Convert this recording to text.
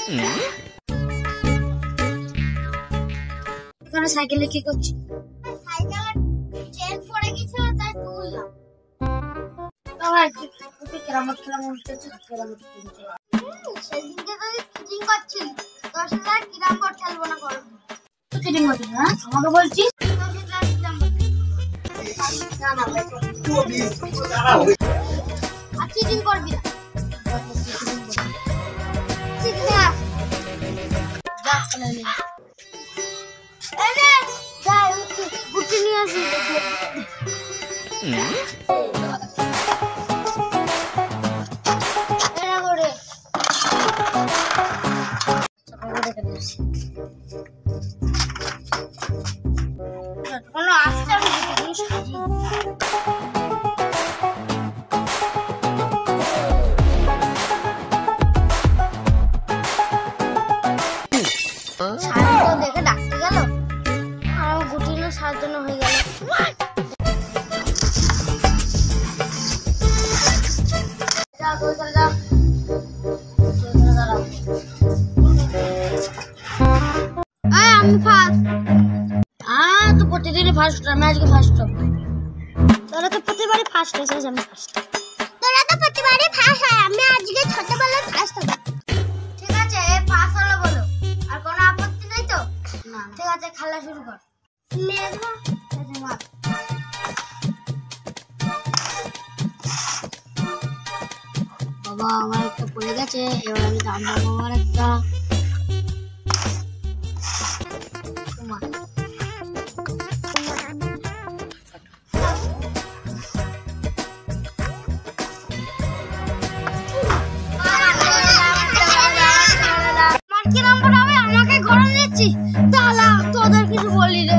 এখানে সাইকেলে কি করছি? সাইকেলের চেন পড়ে গেছিল তাই তুললাম। সেদিনকে তুই চিটিং করছিলি, তোর সাথে আর কিরাম বোর্ড খেলবো না করবো। তুই চিটিং করছিস না? আমাকে বলছিস? তোর সাথে আর কিরাম বোর্ড না না ভাই, আর চিটিং করবি না। চিটিং না। যা চলে নে। এনে যাই গুটি নিয়ে আসি। এরা করে কোনো আসতে আমি জিনিস সাজিয়ে সারা দেখে ডাকতে গেল আর আমার গুটি নিয়ে সাজানো হয়ে গেল। যা তুই চলে যা। আমি ফার্স্ট। তো প্রতিদিনই ফার্স্ট, আমি আজকে ফার্স্ট হবো। তোরা তো প্রতিবারই ফার্স্ট হয়েছিস, আমি ফার্স্ট। তোরা তো প্রতিবারই ফার্স্ট হয়, আমি আজকে ছোটবেলায় ফার্স্ট হব। ঠিক আছে, ফার্স্ট হলো বলো, আর কোনো আপত্তি নেই তো? না ঠিক আছে, খেলা শুরু কর। মেঘা বাবা আমার একটা পড়ে গেছে, এবার আমি দাম দেবো আমার একটা। তোমার আমার কি নম্বর হবে? আমাকে গরম দিচ্ছি, দাঁড়া তোদের কিছু বলি রে।